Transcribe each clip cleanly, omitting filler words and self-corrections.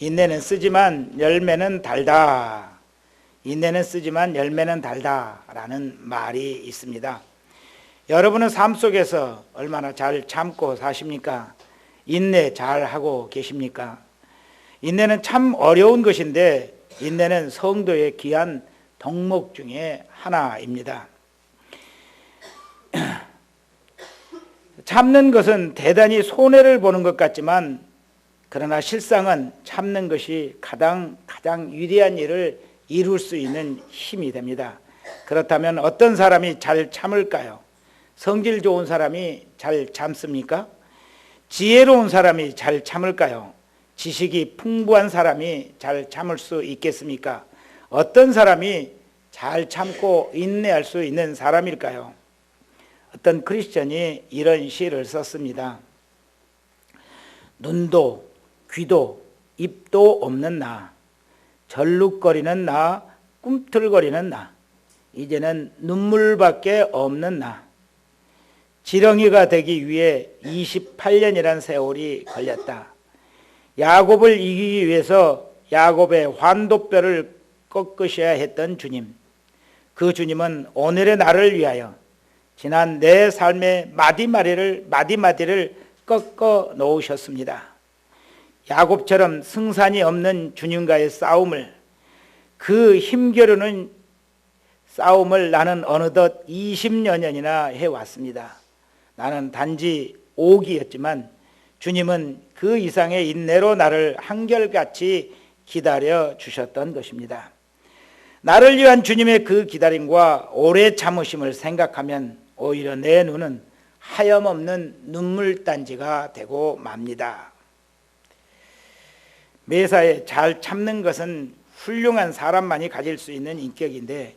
인내는 쓰지만 열매는 달다. 인내는 쓰지만 열매는 달다 라는 말이 있습니다. 여러분은 삶 속에서 얼마나 잘 참고 사십니까? 인내 잘 하고 계십니까? 인내는 참 어려운 것인데 인내는 성도의 귀한 덕목 중에 하나입니다. 참는 것은 대단히 손해를 보는 것 같지만 그러나 실상은 참는 것이 가장 위대한 일을 이룰 수 있는 힘이 됩니다. 그렇다면 어떤 사람이 잘 참을까요? 성질 좋은 사람이 잘 참습니까? 지혜로운 사람이 잘 참을까요? 지식이 풍부한 사람이 잘 참을 수 있겠습니까? 어떤 사람이 잘 참고 인내할 수 있는 사람일까요? 어떤 크리스천이 이런 시를 썼습니다. 눈도 귀도 입도 없는 나, 절룩거리는 나, 꿈틀거리는 나, 이제는 눈물밖에 없는 나. 지렁이가 되기 위해 28년이란 세월이 걸렸다. 야곱을 이기기 위해서 야곱의 환도뼈를 꺾으셔야 했던 주님, 그 주님은 오늘의 나를 위하여 지난 내 삶의 마디마디를 꺾어 놓으셨습니다. 야곱처럼 승산이 없는 주님과의 싸움을, 그 힘겨루는 싸움을 나는 어느덧 20여 년이나 해왔습니다. 나는 단지 오기였지만 주님은 그 이상의 인내로 나를 한결같이 기다려 주셨던 것입니다. 나를 위한 주님의 그 기다림과 오래 참으심을 생각하면 오히려 내 눈은 하염없는 눈물단지가 되고 맙니다. 매사에 잘 참는 것은 훌륭한 사람만이 가질 수 있는 인격인데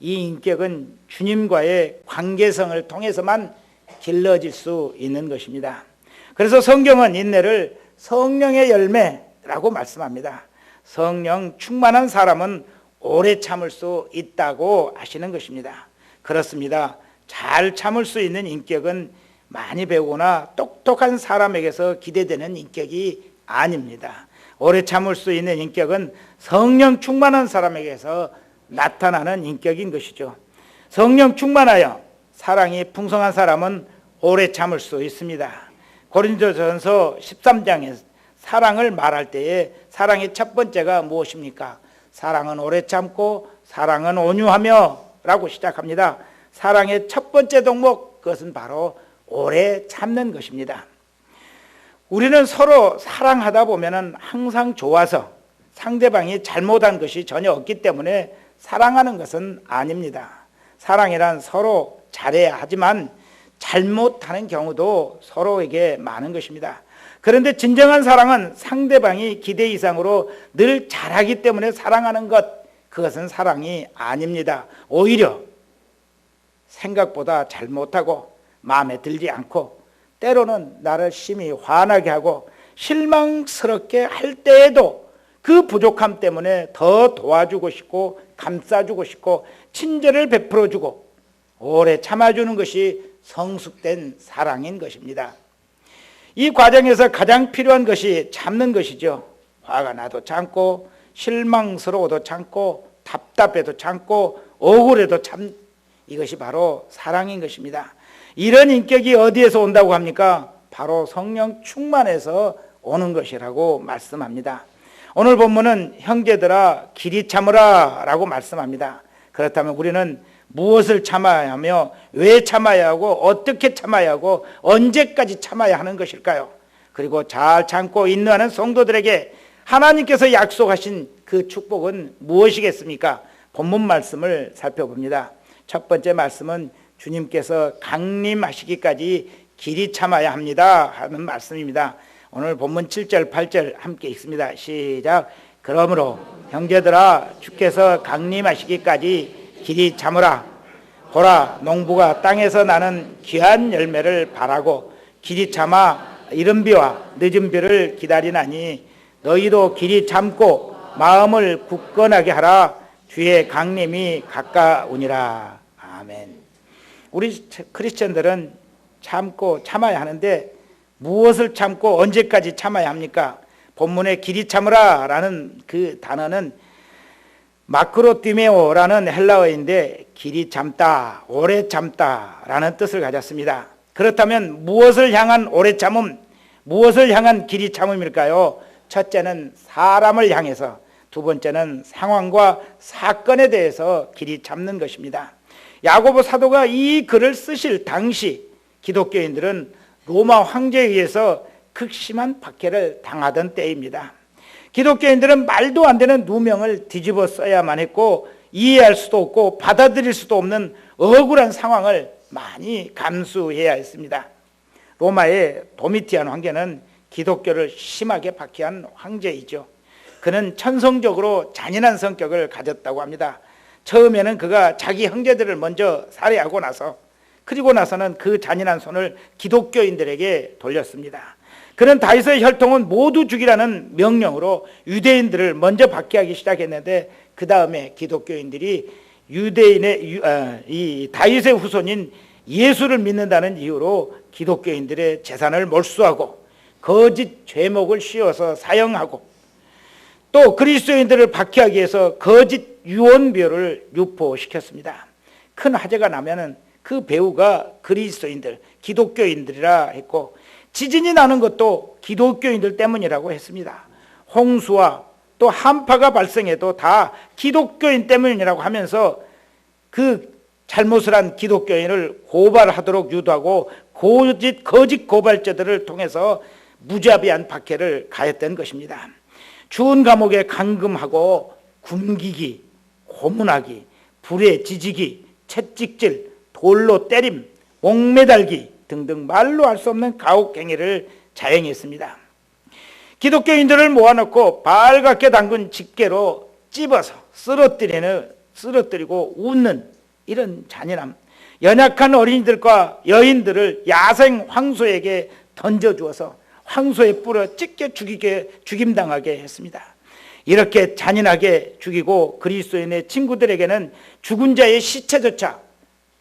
이 인격은 주님과의 관계성을 통해서만 길러질 수 있는 것입니다. 그래서 성경은 인내를 성령의 열매라고 말씀합니다. 성령 충만한 사람은 오래 참을 수 있다고 하시는 것입니다. 그렇습니다. 잘 참을 수 있는 인격은 많이 배우거나 똑똑한 사람에게서 기대되는 인격이 아닙니다. 오래 참을 수 있는 인격은 성령 충만한 사람에게서 나타나는 인격인 것이죠. 성령 충만하여 사랑이 풍성한 사람은 오래 참을 수 있습니다. 고린도전서 13장에 사랑을 말할 때에 사랑의 첫 번째가 무엇입니까? 사랑은 오래 참고 사랑은 온유하며 라고 시작합니다. 사랑의 첫 번째 덕목, 그것은 바로 오래 참는 것입니다. 우리는 서로 사랑하다 보면 항상 좋아서 상대방이 잘못한 것이 전혀 없기 때문에 사랑하는 것은 아닙니다. 사랑이란 서로 잘해야 하지만 잘못하는 경우도 서로에게 많은 것입니다. 그런데 진정한 사랑은 상대방이 기대 이상으로 늘 잘하기 때문에 사랑하는 것, 그것은 사랑이 아닙니다. 오히려 생각보다 잘못하고 마음에 들지 않고 때로는 나를 심히 화나게 하고 실망스럽게 할 때에도 그 부족함 때문에 더 도와주고 싶고 감싸주고 싶고 친절을 베풀어주고 오래 참아주는 것이 성숙된 사랑인 것입니다. 이 과정에서 가장 필요한 것이 참는 것이죠. 화가 나도 참고 실망스러워도 참고 답답해도 참고 억울해도 참, 이것이 바로 사랑인 것입니다. 이런 인격이 어디에서 온다고 합니까? 바로 성령 충만해서 오는 것이라고 말씀합니다. 오늘 본문은 형제들아 길이 참으라 라고 말씀합니다. 그렇다면 우리는 무엇을 참아야 하며 왜 참아야 하고 어떻게 참아야 하고 언제까지 참아야 하는 것일까요? 그리고 잘 참고 인내하는 성도들에게 하나님께서 약속하신 그 축복은 무엇이겠습니까? 본문 말씀을 살펴봅니다. 첫 번째 말씀은 주님께서 강림하시기까지 길이 참아야 합니다 하는 말씀입니다. 오늘 본문 7절 8절 함께 읽습니다. 시작. 그러므로 형제들아 주께서 강림하시기까지 길이 참으라. 보라 농부가 땅에서 나는 귀한 열매를 바라고 길이 참아 이른 비와 늦은 비를 기다리나니 너희도 길이 참고 마음을 굳건하게 하라. 주의 강림이 가까우니라. 아멘. 우리 크리스천들은 참고 참아야 하는데 무엇을 참고 언제까지 참아야 합니까? 본문에 길이 참으라 라는 그 단어는 마크로티메오라는 헬라어인데 길이 참다, 오래 참다 라는 뜻을 가졌습니다. 그렇다면 무엇을 향한 오래 참음, 무엇을 향한 길이 참음일까요? 첫째는 사람을 향해서, 두 번째는 상황과 사건에 대해서 길이 참는 것입니다. 야고보 사도가 이 글을 쓰실 당시 기독교인들은 로마 황제에 의해서 극심한 박해를 당하던 때입니다. 기독교인들은 말도 안 되는 누명을 뒤집어 써야만 했고 이해할 수도 없고 받아들일 수도 없는 억울한 상황을 많이 감수해야 했습니다. 로마의 도미티안 황제는 기독교를 심하게 박해한 황제이죠. 그는 천성적으로 잔인한 성격을 가졌다고 합니다. 처음에는 그가 자기 형제들을 먼저 살해하고 그리고 나서는 그 잔인한 손을 기독교인들에게 돌렸습니다. 그는 다윗의 혈통은 모두 죽이라는 명령으로 유대인들을 먼저 박해하기 시작했는데 그 다음에 기독교인들이 이 다윗의 후손인 예수를 믿는다는 이유로 기독교인들의 재산을 몰수하고 거짓 죄목을 씌워서 사형하고 또 그리스도인들을 박해하기 위해서 거짓 유언비어를 유포시켰습니다. 큰 화제가 나면은 그 배우가 그리스도인들, 기독교인들이라 했고 지진이 나는 것도 기독교인들 때문이라고 했습니다. 홍수와 또 한파가 발생해도 다 기독교인 때문이라고 하면서 그 잘못을 한 기독교인을 고발하도록 유도하고 거짓 고발자들을 통해서 무자비한 박해를 가했던 것입니다. 추운 감옥에 감금하고 굶기기, 고문하기, 불에 지지기, 채찍질, 돌로 때림, 목매달기 등등 말로 할 수 없는 가혹행위를 자행했습니다. 기독교인들을 모아놓고 발갛게 담근 집게로 찝어서 쓰러뜨리고 웃는 이런 잔인함, 연약한 어린이들과 여인들을 야생 황소에게 던져주어서 황소에 뿔어 찢겨 죽임당하게 했습니다. 이렇게 잔인하게 죽이고 그리스도인의 친구들에게는 죽은 자의 시체조차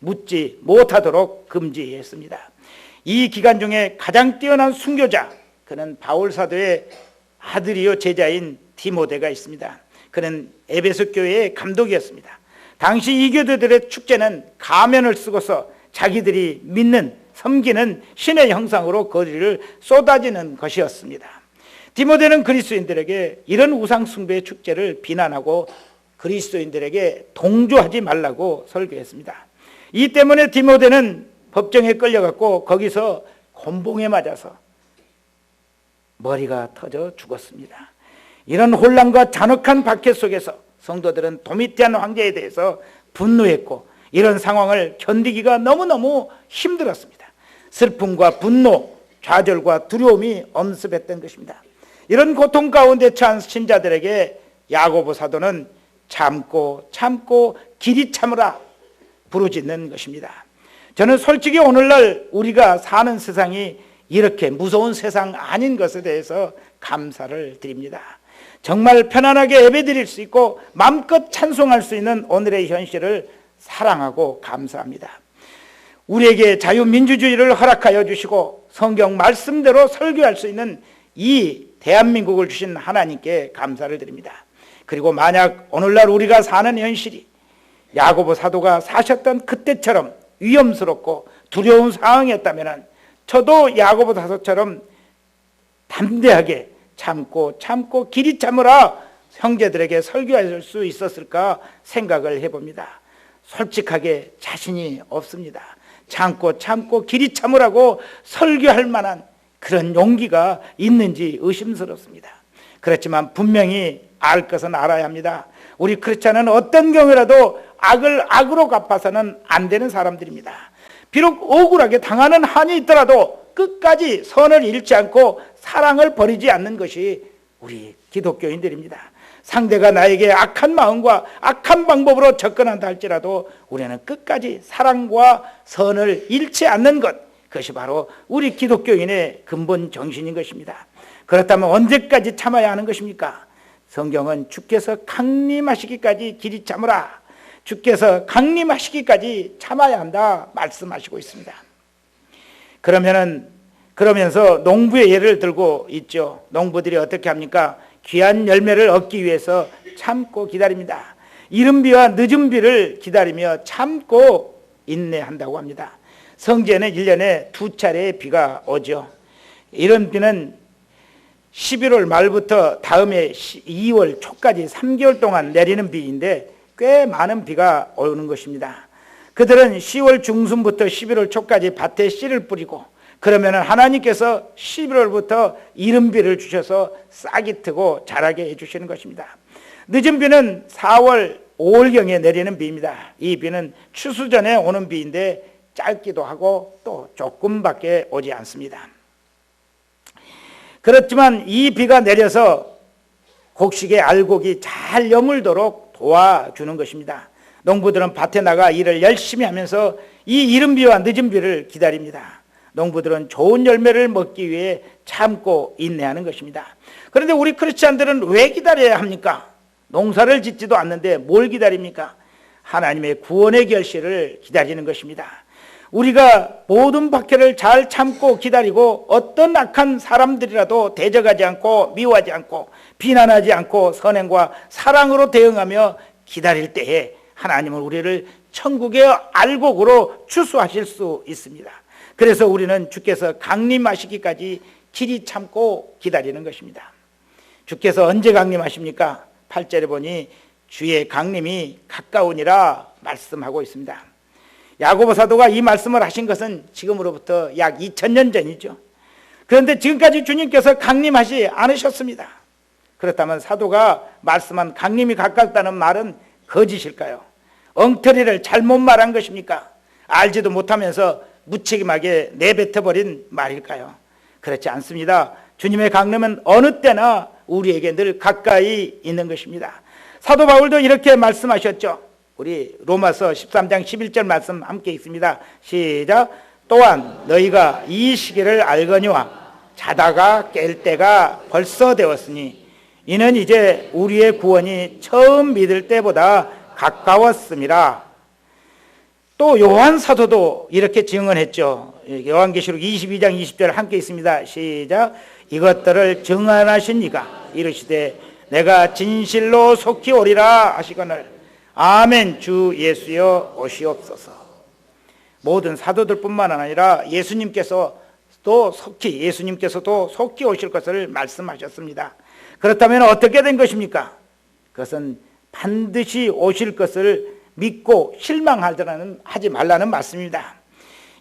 묻지 못하도록 금지했습니다. 이 기간 중에 가장 뛰어난 순교자, 그는 바울 사도의 아들이요 제자인 디모데가 있습니다. 그는 에베소 교회의 감독이었습니다. 당시 이교도들의 축제는 가면을 쓰고서 자기들이 믿는 섬기는 신의 형상으로 거리를 쏟아지는 것이었습니다. 디모데는 그리스도인들에게 이런 우상 숭배의 축제를 비난하고 그리스도인들에게 동조하지 말라고 설교했습니다. 이 때문에 디모데는 법정에 끌려갔고 거기서 곤봉에 맞아서 머리가 터져 죽었습니다. 이런 혼란과 잔혹한 박해 속에서 성도들은 도미티안 황제에 대해서 분노했고 이런 상황을 견디기가 너무너무 힘들었습니다. 슬픔과 분노, 좌절과 두려움이 엄습했던 것입니다. 이런 고통 가운데 처한 신자들에게 야고보 사도는 참고 길이 참으라 부르짖는 것입니다. 저는 솔직히 오늘날 우리가 사는 세상이 이렇게 무서운 세상 아닌 것에 대해서 감사를 드립니다. 정말 편안하게 예배드릴 수 있고 마음껏 찬송할 수 있는 오늘의 현실을 사랑하고 감사합니다. 우리에게 자유민주주의를 허락하여 주시고 성경 말씀대로 설교할 수 있는 이 대한민국을 주신 하나님께 감사를 드립니다. 그리고 만약 오늘날 우리가 사는 현실이 야고보 사도가 사셨던 그때처럼 위험스럽고 두려운 상황이었다면 저도 야고보 사도처럼 담대하게 참고 길이 참으라 형제들에게 설교할 수 있었을까 생각을 해봅니다. 솔직하게 자신이 없습니다. 참고 길이 참으라고 설교할 만한 그런 용기가 있는지 의심스럽습니다. 그렇지만 분명히 알 것은 알아야 합니다. 우리 크리스찬은 어떤 경우라도 악을 악으로 갚아서는 안 되는 사람들입니다. 비록 억울하게 당하는 한이 있더라도 끝까지 선을 잃지 않고 사랑을 버리지 않는 것이 우리 기독교인들입니다. 상대가 나에게 악한 마음과 악한 방법으로 접근한다 할지라도 우리는 끝까지 사랑과 선을 잃지 않는 것, 그것이 바로 우리 기독교인의 근본 정신인 것입니다. 그렇다면 언제까지 참아야 하는 것입니까? 성경은 주께서 강림하시기까지 길이 참으라, 주께서 강림하시기까지 참아야 한다 말씀하시고 있습니다. 그러면은 그러면서 농부의 예를 들고 있죠. 농부들이 어떻게 합니까? 귀한 열매를 얻기 위해서 참고 기다립니다. 이른 비와 늦은 비를 기다리며 참고 인내한다고 합니다. 성지에는 1년에 2차례의 비가 오죠. 이런 비는 11월 말부터 다음해 2월 초까지 3개월 동안 내리는 비인데 꽤 많은 비가 오는 것입니다. 그들은 10월 중순부터 11월 초까지 밭에 씨를 뿌리고, 그러면 하나님께서 11월부터 이른 비를 주셔서 싹이 트고 자라게 해주시는 것입니다. 늦은 비는 4월 5월경에 내리는 비입니다. 이 비는 추수 전에 오는 비인데 짧기도 하고 또 조금밖에 오지 않습니다. 그렇지만 이 비가 내려서 곡식의 알곡이 잘 여물도록 도와주는 것입니다. 농부들은 밭에 나가 일을 열심히 하면서 이 이른 비와 늦은 비를 기다립니다. 농부들은 좋은 열매를 먹기 위해 참고 인내하는 것입니다. 그런데 우리 크리스찬들은 왜 기다려야 합니까? 농사를 짓지도 않는데 뭘 기다립니까? 하나님의 구원의 결실을 기다리는 것입니다. 우리가 모든 박해를 잘 참고 기다리고 어떤 악한 사람들이라도 대적하지 않고 미워하지 않고 비난하지 않고 선행과 사랑으로 대응하며 기다릴 때에 하나님은 우리를 천국의 알곡으로 추수하실 수 있습니다. 그래서 우리는 주께서 강림하시기까지 길이 참고 기다리는 것입니다. 주께서 언제 강림하십니까? 8절에 보니 주의 강림이 가까우니라 말씀하고 있습니다. 야고보 사도가 이 말씀을 하신 것은 지금으로부터 약 2000년 전이죠. 그런데 지금까지 주님께서 강림하지 않으셨습니다. 그렇다면 사도가 말씀한 강림이 가깝다는 말은 거짓일까요? 엉터리를 잘못 말한 것입니까? 알지도 못하면서 무책임하게 내뱉어버린 말일까요? 그렇지 않습니다. 주님의 강림은 어느 때나 우리에게 늘 가까이 있는 것입니다. 사도 바울도 이렇게 말씀하셨죠. 우리 로마서 13장 11절 말씀 함께 읽습니다. 시작. 또한 너희가 이 시기를 알거니와 자다가 깰 때가 벌써 되었으니 이는 이제 우리의 구원이 처음 믿을 때보다 가까웠음이라. 또 요한 사도도 이렇게 증언했죠. 요한계시록 22장 20절 함께 있습니다. 시작. 이것들을 증언하신 이가 이르시되 내가 진실로 속히 오리라 하시거늘 아멘. 주 예수여 오시옵소서. 모든 사도들뿐만 아니라 예수님께서도 속히 오실 것을 말씀하셨습니다. 그렇다면 어떻게 된 것입니까? 그것은 반드시 오실 것을 믿고 실망하지 말라는 말씀입니다.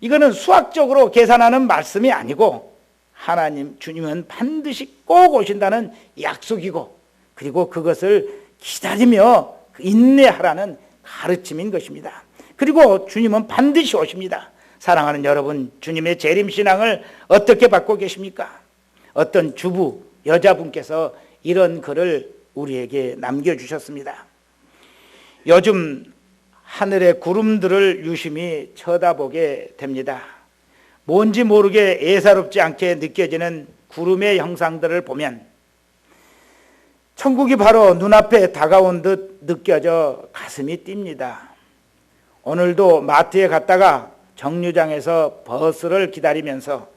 이거는 수학적으로 계산하는 말씀이 아니고 하나님 주님은 반드시 꼭 오신다는 약속이고, 그리고 그것을 기다리며 인내하라는 가르침인 것입니다. 그리고 주님은 반드시 오십니다. 사랑하는 여러분, 주님의 재림신앙을 어떻게 받고 계십니까? 어떤 주부, 여자분께서 이런 글을 우리에게 남겨주셨습니다. 요즘 하늘의 구름들을 유심히 쳐다보게 됩니다. 뭔지 모르게 예사롭지 않게 느껴지는 구름의 형상들을 보면 천국이 바로 눈앞에 다가온 듯 느껴져 가슴이 뜁니다. 오늘도 마트에 갔다가 정류장에서 버스를 기다리면서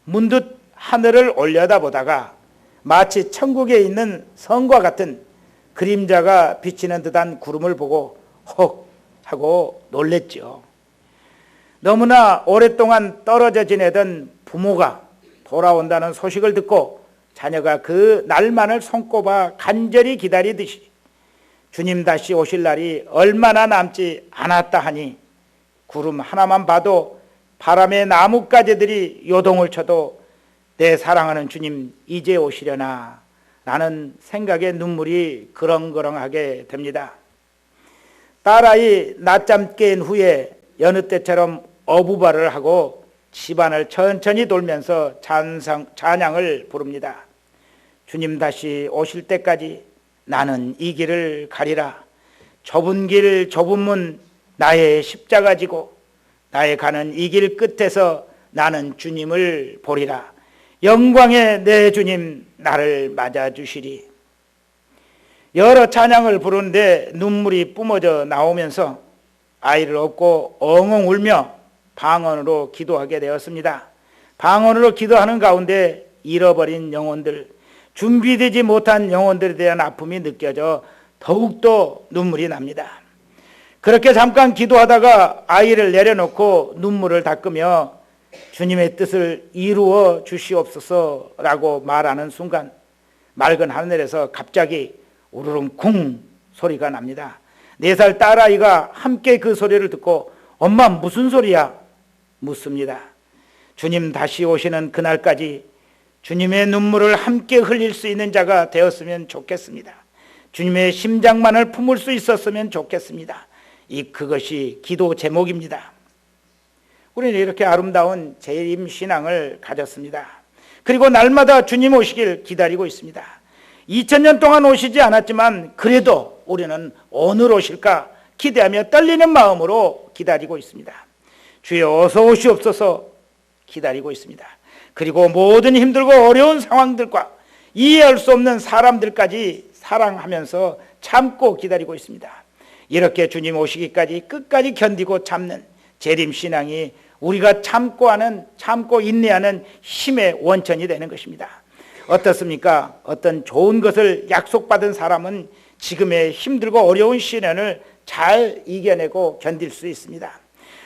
문득 하늘을 올려다보다가 마치 천국에 있는 성과 같은 그림자가 비치는 듯한 구름을 보고 헉 하고 놀랬죠. 너무나 오랫동안 떨어져 지내던 부모가 돌아온다는 소식을 듣고 자녀가 그 날만을 손꼽아 간절히 기다리듯이 주님 다시 오실 날이 얼마나 남지 않았다 하니 구름 하나만 봐도 바람에 나뭇가지들이 요동을 쳐도 내 사랑하는 주님 이제 오시려나 라는 생각에 눈물이 그렁그렁하게 됩니다. 딸아이 낮잠 깬 후에 여느 때처럼 어부발을 하고 집안을 천천히 돌면서 찬양을 부릅니다. 주님 다시 오실 때까지 나는 이 길을 가리라. 좁은 길 좁은 문 나의 십자가 지고 나의 가는 이 길 끝에서 나는 주님을 보리라. 영광의 내 주님 나를 맞아주시리. 여러 찬양을 부르는데 눈물이 뿜어져 나오면서 아이를 업고 엉엉 울며 방언으로 기도하게 되었습니다. 방언으로 기도하는 가운데 잃어버린 영혼들, 준비되지 못한 영혼들에 대한 아픔이 느껴져 더욱더 눈물이 납니다. 그렇게 잠깐 기도하다가 아이를 내려놓고 눈물을 닦으며 주님의 뜻을 이루어 주시옵소서라고 말하는 순간 맑은 하늘에서 갑자기 우르릉 쿵 소리가 납니다. 4살 딸아이가 함께 그 소리를 듣고 엄마 무슨 소리야? 묻습니다. 주님 다시 오시는 그날까지 주님의 눈물을 함께 흘릴 수 있는 자가 되었으면 좋겠습니다. 주님의 심장만을 품을 수 있었으면 좋겠습니다. 그것이 기도 제목입니다. 우리는 이렇게 아름다운 재림 신앙을 가졌습니다. 그리고 날마다 주님 오시길 기다리고 있습니다. 2000년 동안 오시지 않았지만 그래도 우리는 오늘 오실까 기대하며 떨리는 마음으로 기다리고 있습니다. 주여 어서 오시옵소서 기다리고 있습니다. 그리고 모든 힘들고 어려운 상황들과 이해할 수 없는 사람들까지 사랑하면서 참고 기다리고 있습니다. 이렇게 주님 오시기까지 끝까지 견디고 참는 재림신앙이 우리가 참고 인내하는 힘의 원천이 되는 것입니다. 어떻습니까? 어떤 좋은 것을 약속받은 사람은 지금의 힘들고 어려운 시련을 잘 이겨내고 견딜 수 있습니다.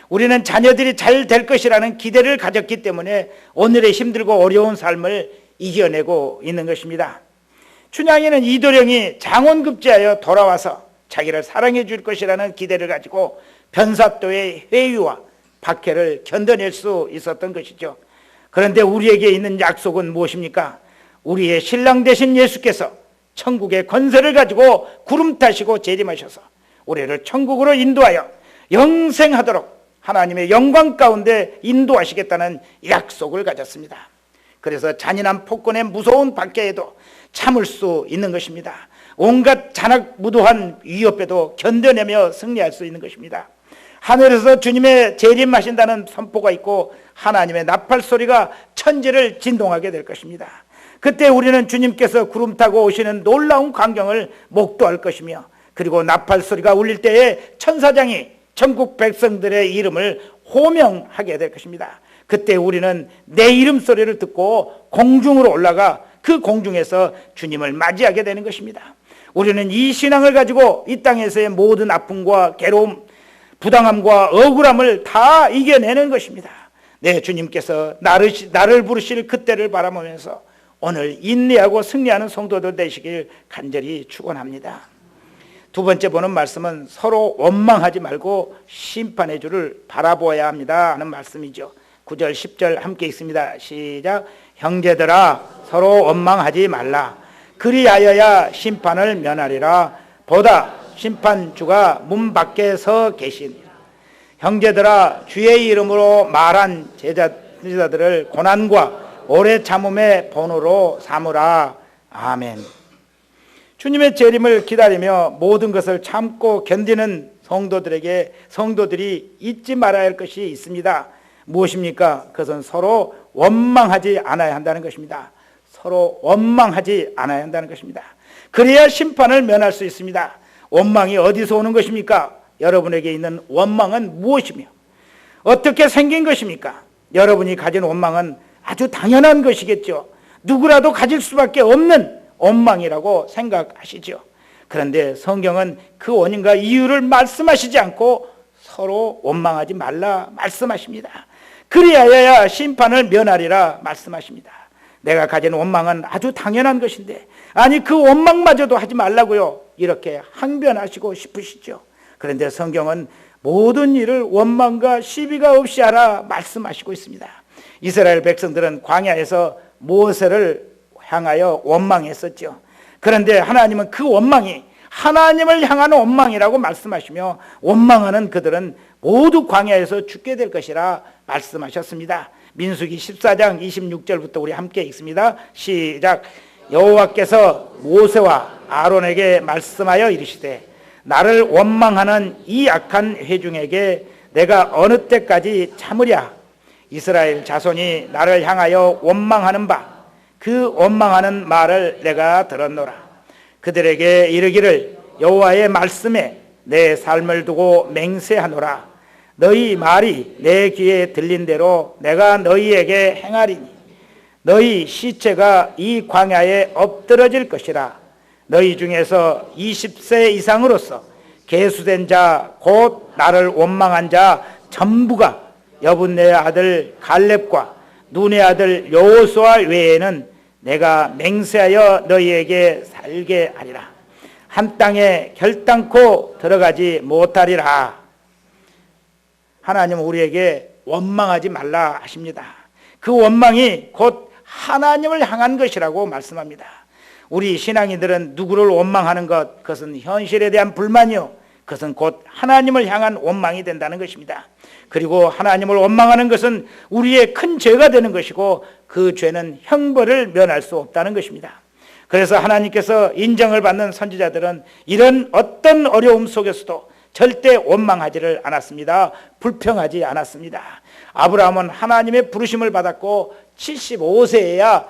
우리는 자녀들이 잘 될 것이라는 기대를 가졌기 때문에 오늘의 힘들고 어려운 삶을 이겨내고 있는 것입니다. 춘향이는 이도령이 장원급제하여 돌아와서 자기를 사랑해 줄 것이라는 기대를 가지고 변사또의 회유와 박해를 견뎌낼 수 있었던 것이죠. 그런데 우리에게 있는 약속은 무엇입니까? 우리의 신랑 되신 예수께서 천국의 권세를 가지고 구름 타시고 재림하셔서 우리를 천국으로 인도하여 영생하도록 하나님의 영광 가운데 인도하시겠다는 약속을 가졌습니다. 그래서 잔인한 폭군의 무서운 박해에도 참을 수 있는 것입니다. 온갖 잔악무도한 위협에도 견뎌내며 승리할 수 있는 것입니다. 하늘에서 주님의 재림하신다는 선포가 있고 하나님의 나팔 소리가 천지를 진동하게 될 것입니다. 그때 우리는 주님께서 구름 타고 오시는 놀라운 광경을 목도할 것이며, 그리고 나팔 소리가 울릴 때에 천사장이 천국 백성들의 이름을 호명하게 될 것입니다. 그때 우리는 내 이름 소리를 듣고 공중으로 올라가 그 공중에서 주님을 맞이하게 되는 것입니다. 우리는 이 신앙을 가지고 이 땅에서의 모든 아픔과 괴로움, 부당함과 억울함을 다 이겨내는 것입니다. 네, 주님께서 나를 부르실 그때를 바라보면서 오늘 인내하고 승리하는 성도들 되시길 간절히 축원합니다. 두 번째 보는 말씀은 서로 원망하지 말고 심판의 주를 바라보아야 합니다 하는 말씀이죠. 9절 10절 함께 읽습니다. 시작. 형제들아 서로 원망하지 말라. 그리하여야 심판을 면하리라. 보다 심판주가 문 밖에 서 계시니라. 형제들아 주의 이름으로 말한 제자들을 고난과 오래 참음의 본으로 삼으라. 아멘. 주님의 재림을 기다리며 모든 것을 참고 견디는 성도들이 잊지 말아야 할 것이 있습니다. 무엇입니까? 그것은 서로 원망하지 않아야 한다는 것입니다. 서로 원망하지 않아야 한다는 것입니다. 그래야 심판을 면할 수 있습니다. 원망이 어디서 오는 것입니까? 여러분에게 있는 원망은 무엇이며 어떻게 생긴 것입니까? 여러분이 가진 원망은 아주 당연한 것이겠죠. 누구라도 가질 수밖에 없는 원망이라고 생각하시죠. 그런데 성경은 그 원인과 이유를 말씀하시지 않고 서로 원망하지 말라 말씀하십니다. 그리하여야 심판을 면하리라 말씀하십니다. 내가 가진 원망은 아주 당연한 것인데, 아니 그 원망마저도 하지 말라고요, 이렇게 항변하시고 싶으시죠. 그런데 성경은 모든 일을 원망과 시비가 없이 하라 말씀하시고 있습니다. 이스라엘 백성들은 광야에서 모세를 향하여 원망했었죠. 그런데 하나님은 그 원망이 하나님을 향하는 원망이라고 말씀하시며, 원망하는 그들은 모두 광야에서 죽게 될 것이라 말씀하셨습니다. 민수기 14장 26절부터 우리 함께 읽습니다. 시작. 여호와께서 모세와 아론에게 말씀하여 이르시되, 나를 원망하는 이 악한 회중에게 내가 어느 때까지 참으랴? 이스라엘 자손이 나를 향하여 원망하는 바 그 원망하는 말을 내가 들었노라. 그들에게 이르기를, 여호와의 말씀에 내 삶을 두고 맹세하노라. 너희 말이 내 귀에 들린 대로 내가 너희에게 행하리니 너희 시체가 이 광야에 엎드러질 것이라. 너희 중에서 20세 이상으로서 계수된 자 곧 나를 원망한 자 전부가 여분네의 아들 갈렙과 눈의 아들 여호수아 외에는 내가 맹세하여 너희에게 살게 하리라. 한 땅에 결단코 들어가지 못하리라. 하나님은 우리에게 원망하지 말라 하십니다. 그 원망이 곧 하나님을 향한 것이라고 말씀합니다. 우리 신앙인들은 누구를 원망하는 것, 그것은 현실에 대한 불만이요, 그것은 곧 하나님을 향한 원망이 된다는 것입니다. 그리고 하나님을 원망하는 것은 우리의 큰 죄가 되는 것이고 그 죄는 형벌을 면할 수 없다는 것입니다. 그래서 하나님께서 인정을 받는 선지자들은 이런 어떤 어려움 속에서도 절대 원망하지를 않았습니다. 불평하지 않았습니다. 아브라함은 하나님의 부르심을 받았고 75세에야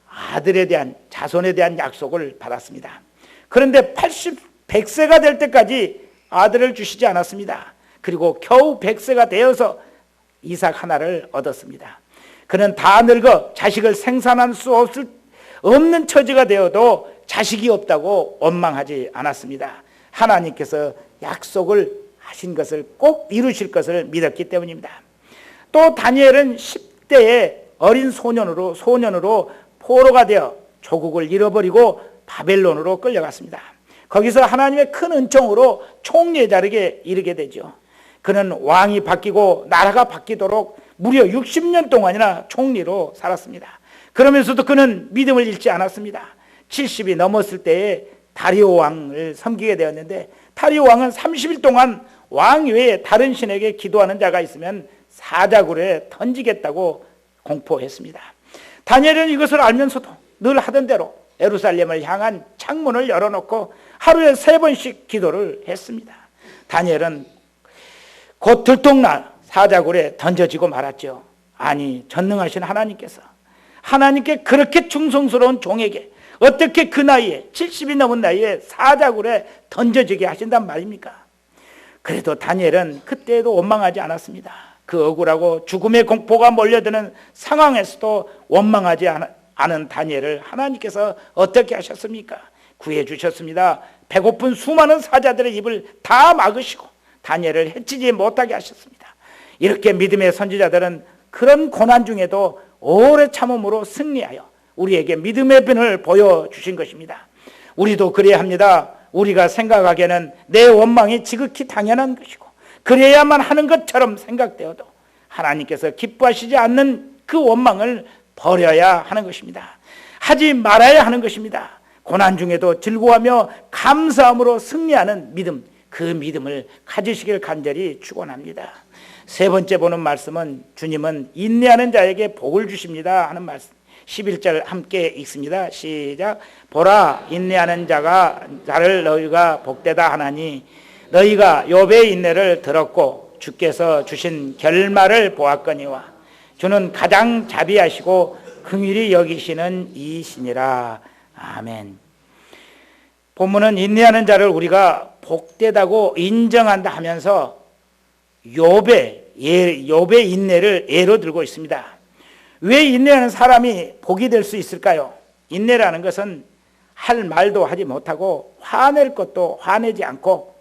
아들에 대한, 자손에 대한 약속을 받았습니다. 그런데 100세가 될 때까지 아들을 주시지 않았습니다. 그리고 겨우 100세가 되어서 이삭 하나를 얻었습니다. 그는 다 늙어 자식을 생산할 수 없는 처지가 되어도 자식이 없다고 원망하지 않았습니다. 하나님께서 약속을 하신 것을 꼭 이루실 것을 믿었기 때문입니다. 또 다니엘은 10대의 어린 소년으로 포로가 되어 조국을 잃어버리고 바벨론으로 끌려갔습니다. 거기서 하나님의 큰 은총으로 총리의 자리에 이르게 되죠. 그는 왕이 바뀌고 나라가 바뀌도록 무려 60년 동안이나 총리로 살았습니다. 그러면서도 그는 믿음을 잃지 않았습니다. 70이 넘었을 때에 다리오 왕을 섬기게 되었는데, 다리오 왕은 30일 동안 왕 외에 다른 신에게 기도하는 자가 있으면 사자굴에 던지겠다고 공포했습니다. 다니엘은 이것을 알면서도 늘 하던 대로 예루살렘을 향한 창문을 열어놓고 하루에 3번씩 기도를 했습니다. 다니엘은 곧 들통날 사자굴에 던져지고 말았죠. 아니, 전능하신 하나님께 그렇게 충성스러운 종에게 어떻게 그 나이에, 70이 넘은 나이에 사자굴에 던져지게 하신단 말입니까? 그래도 다니엘은 그때에도 원망하지 않았습니다. 그 억울하고 죽음의 공포가 몰려드는 상황에서도 원망하지 않은 다니엘을 하나님께서 어떻게 하셨습니까? 구해주셨습니다. 배고픈 수많은 사자들의 입을 다 막으시고 다니엘을 해치지 못하게 하셨습니다. 이렇게 믿음의 선지자들은 그런 고난 중에도 오래 참음으로 승리하여 우리에게 믿음의 변을 보여주신 것입니다. 우리도 그래야 합니다. 우리가 생각하기에는 내 원망이 지극히 당연한 것이고 그래야만 하는 것처럼 생각되어도 하나님께서 기뻐하시지 않는 그 원망을 버려야 하는 것입니다. 하지 말아야 하는 것입니다. 고난 중에도 즐거워하며 감사함으로 승리하는 믿음, 그 믿음을 가지시길 간절히 축원합니다. 세 번째 보는 말씀은 주님은 인내하는 자에게 복을 주십니다 하는 말씀. 11절 함께 읽습니다. 시작. 보라, 인내하는 자를 너희가 복되다 하나니 너희가 욥의 인내를 들었고 주께서 주신 결말을 보았거니와 주는 가장 자비하시고 긍휼히 여기시는 이시니라. 아멘. 본문은 인내하는 자를 우리가 복되다고 인정한다 하면서 욥의 인내를 예로 들고 있습니다. 왜 인내하는 사람이 복이 될 수 있을까요? 인내라는 것은 할 말도 하지 못하고 화낼 것도 화내지 않고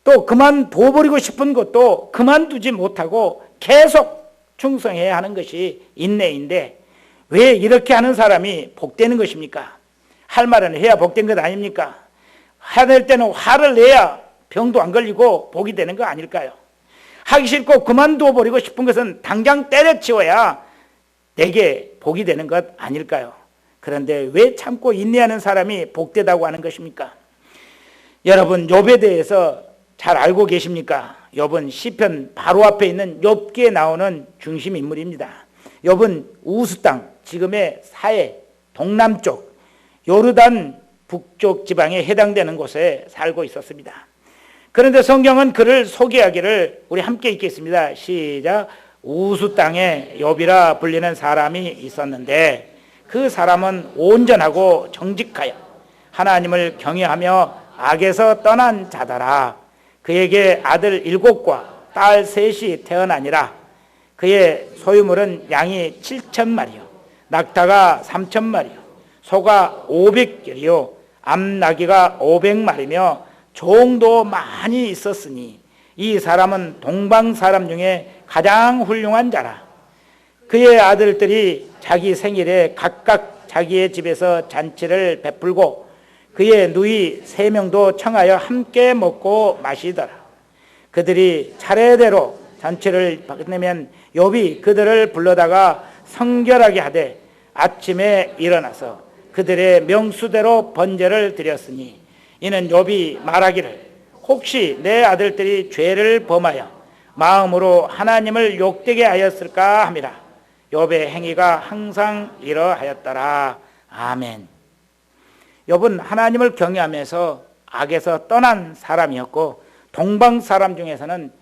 또 그만둬버리고 싶은 것도 그만두지 못하고 계속 충성해야 하는 것이 인내인데, 왜 이렇게 하는 사람이 복되는 것입니까? 할 말은 해야 복된 것 아닙니까? 화낼 때는 화를 내야 병도 안 걸리고 복이 되는 거 아닐까요? 하기 싫고 그만둬버리고 싶은 것은 당장 때려치워야 내게 복이 되는 것 아닐까요? 그런데 왜 참고 인내하는 사람이 복되다고 하는 것입니까? 여러분, 욥에 대해서 잘 알고 계십니까? 욥은 시편 바로 앞에 있는 욥기에 나오는 중심 인물입니다. 욥은 우스 땅, 지금의 사해 동남쪽 요르단 북쪽 지방에 해당되는 곳에 살고 있었습니다. 그런데 성경은 그를 소개하기를 우리 함께 읽겠습니다. 시작. 우수 땅에 욥이라 불리는 사람이 있었는데 그 사람은 온전하고 정직하여 하나님을 경외하며 악에서 떠난 자더라. 그에게 아들 7과 딸 셋이 태어나니라. 그의 소유물은 양이 7,000마리요 낙타가 3,000마리요 소가 500결이요 암나귀가 500마리며 종도 많이 있었으니 이 사람은 동방 사람 중에 가장 훌륭한 자라. 그의 아들들이 자기 생일에 각각 자기의 집에서 잔치를 베풀고 그의 누이 3명도 청하여 함께 먹고 마시더라. 그들이 차례대로 잔치를 받으면 욥이 그들을 불러다가 성결하게 하되 아침에 일어나서 그들의 명수대로 번제를 드렸으니 이는 욥이 말하기를 혹시 내 아들들이 죄를 범하여 마음으로 하나님을 욕되게 하였을까 함이라. 욥의 행위가 항상 이러하였더라. 아멘. 욥은 하나님을 경외하면서 악에서 떠난 사람이었고 동방 사람 중에서는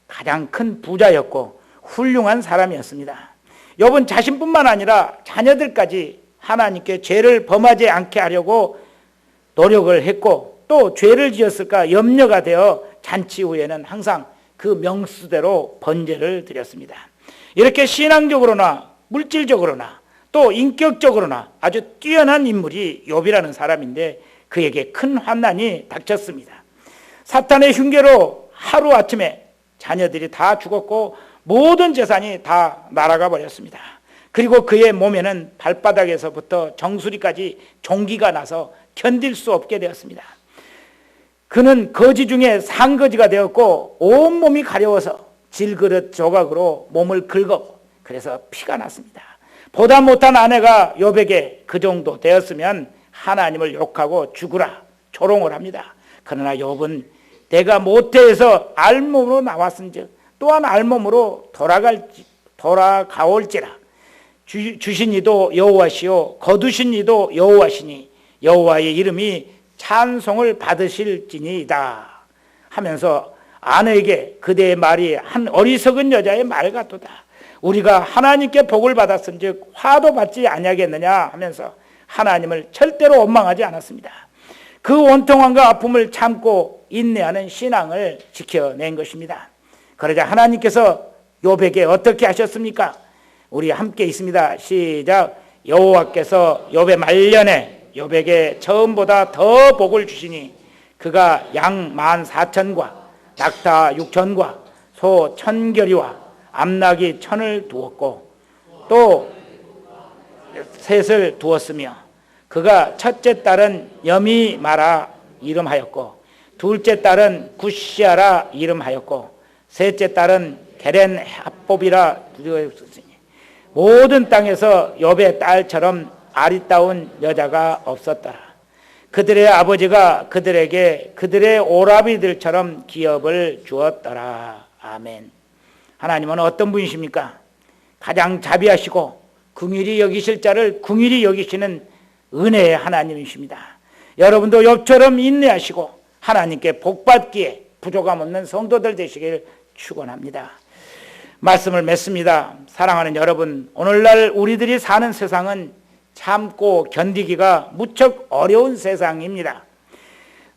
가장 큰 부자였고 훌륭한 사람이었습니다. 욥은 자신뿐만 아니라 자녀들까지 하나님께 죄를 범하지 않게 하려고 노력을 했고 또 죄를 지었을까 염려가 되어 잔치 후에는 항상 그 명수대로 번제를 드렸습니다. 이렇게 신앙적으로나 물질적으로나 또 인격적으로나 아주 뛰어난 인물이 욥이라는 사람인데 그에게 큰 환난이 닥쳤습니다. 사탄의 흉계로 하루아침에 자녀들이 다 죽었고 모든 재산이 다 날아가 버렸습니다. 그리고 그의 몸에는 발바닥에서부터 정수리까지 종기가 나서 견딜 수 없게 되었습니다. 그는 거지 중에 상거지가 되었고 온몸이 가려워서 질그릇 조각으로 몸을 긁었고 그래서 피가 났습니다. 보다 못한 아내가 욥에게 그 정도 되었으면 하나님을 욕하고 죽으라 조롱을 합니다. 그러나 욥은 내가 모태에서 알몸으로 나왔은즉 또한 알몸으로 돌아가올지라. 주신 이도 여호와시요 거두신 이도 여호와시니 여호와의 이름이 찬송을 받으실지니이다 하면서 아내에게 그대의 말이 한 어리석은 여자의 말 같도다. 우리가 하나님께 복을 받았은즉 화도 받지 아니하겠느냐 하면서 하나님을 절대로 원망하지 않았습니다. 그 원통함과 아픔을 참고 인내하는 신앙을 지켜낸 것입니다. 그러자 하나님께서 욥에게 어떻게 하셨습니까? 우리 함께 있습니다. 시작. 여호와께서 욥의 말년에 욥에게 처음보다 더 복을 주시니 그가 양 14,000과 낙타 6,000과 소 1,000결이와 암나귀 1,000을 두었고 또 셋을 두었으며 그가 첫째 딸은 여미마라 이름하였고 둘째 딸은 굿시아라 이름하였고 셋째 딸은 게렌 합법이라 두었으니 모든 땅에서 욥의 딸처럼 아리따운 여자가 없었더라. 그들의 아버지가 그들에게 그들의 오라비들처럼 기업을 주었더라. 아멘. 하나님은 어떤 분이십니까? 가장 자비하시고 긍휼히 여기실 자를 긍휼히 여기시는 은혜의 하나님이십니다. 여러분도 욥처럼 인내하시고 하나님께 복받기에 부족함 없는 성도들 되시길 축원합니다. 말씀을 맺습니다. 사랑하는 여러분, 오늘날 우리들이 사는 세상은 참고 견디기가 무척 어려운 세상입니다.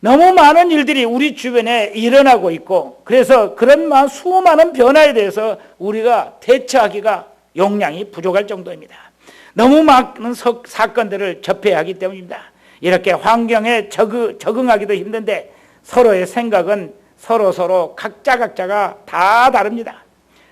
너무 많은 일들이 우리 주변에 일어나고 있고 그래서 그런 수많은 변화에 대해서 우리가 대처하기가 역량이 부족할 정도입니다. 너무 많은 사건들을 접해야 하기 때문입니다. 이렇게 환경에 적응하기도 힘든데 서로의 생각은 서로 각자가 다 다릅니다.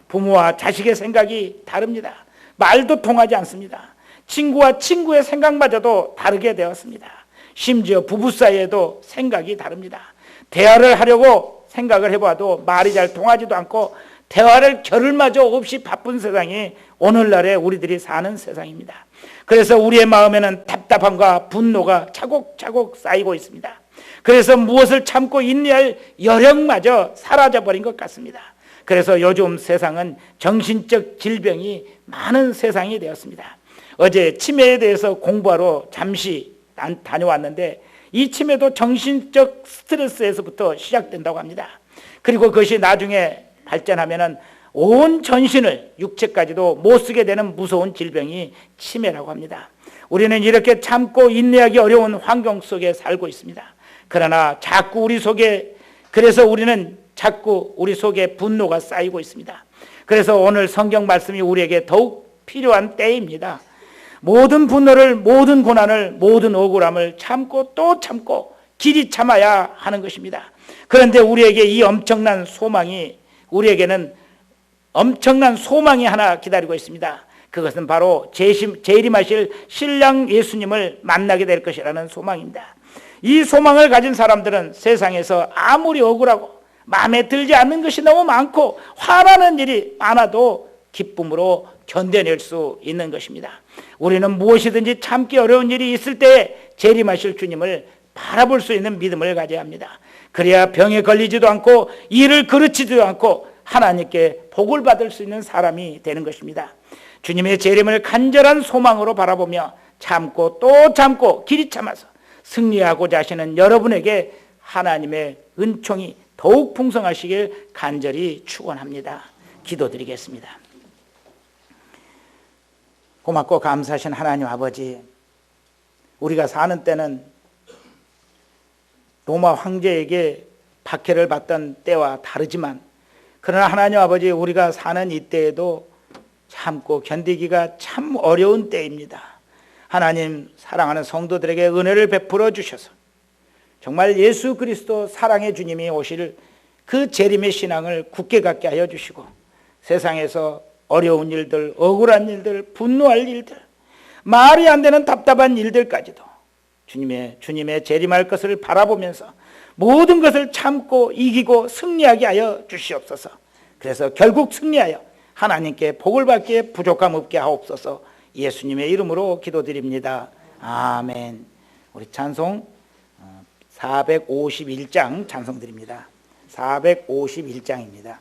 부모와 자식의 생각이 다릅니다. 말도 통하지 않습니다. 친구와 친구의 생각마저도 다르게 되었습니다. 심지어 부부 사이에도 생각이 다릅니다. 대화를 하려고 생각을 해봐도 말이 잘 통하지도 않고 대화를 겨를마저 없이 바쁜 세상이 오늘날에 우리들이 사는 세상입니다. 그래서 우리의 마음에는 답답함과 분노가 차곡차곡 쌓이고 있습니다. 그래서 무엇을 참고 인내할 여력마저 사라져버린 것 같습니다. 그래서 요즘 세상은 정신적 질병이 많은 세상이 되었습니다. 어제 치매에 대해서 공부하러 잠시 다녀왔는데 이 치매도 정신적 스트레스에서부터 시작된다고 합니다. 그리고 그것이 나중에 발전하면은 온 전신을 육체까지도 못 쓰게 되는 무서운 질병이 치매라고 합니다. 우리는 이렇게 참고 인내하기 어려운 환경 속에 살고 있습니다. 그러나 자꾸 우리 속에 그래서 우리는 자꾸 우리 속에 분노가 쌓이고 있습니다. 그래서 오늘 성경 말씀이 우리에게 더욱 필요한 때입니다. 모든 분노를, 모든 고난을, 모든 억울함을 참고 또 참고 길이 참아야 하는 것입니다. 그런데 우리에게 이 엄청난 소망이, 우리에게는 엄청난 소망이 하나 기다리고 있습니다. 그것은 바로 재림하실 신랑 예수님을 만나게 될 것이라는 소망입니다. 이 소망을 가진 사람들은 세상에서 아무리 억울하고 마음에 들지 않는 것이 너무 많고 화나는 일이 많아도 기쁨으로 견뎌낼 수 있는 것입니다. 우리는 무엇이든지 참기 어려운 일이 있을 때 재림하실 주님을 바라볼 수 있는 믿음을 가져야 합니다. 그래야 병에 걸리지도 않고 일을 그르치지도 않고 하나님께 복을 받을 수 있는 사람이 되는 것입니다. 주님의 재림을 간절한 소망으로 바라보며 참고 또 참고 길이 참아서 승리하고자 하시는 여러분에게 하나님의 은총이 더욱 풍성하시길 간절히 축원합니다. 기도드리겠습니다. 고맙고 감사하신 하나님 아버지, 우리가 사는 때는 로마 황제에게 박해를 받던 때와 다르지만, 그러나 하나님 아버지, 우리가 사는 이때에도 참고 견디기가 참 어려운 때입니다. 하나님, 사랑하는 성도들에게 은혜를 베풀어 주셔서 정말 예수 그리스도 사랑의 주님이 오실 그 재림의 신앙을 굳게 갖게 하여 주시고, 세상에서 어려운 일들, 억울한 일들, 분노할 일들, 말이 안 되는 답답한 일들까지도 주님의 재림할 것을 바라보면서 모든 것을 참고 이기고 승리하게 하여 주시옵소서. 그래서 결국 승리하여 하나님께 복을 받기에 부족함 없게 하옵소서. 예수님의 이름으로 기도드립니다. 아멘. 우리 찬송 451장 찬송드립니다. 451장입니다.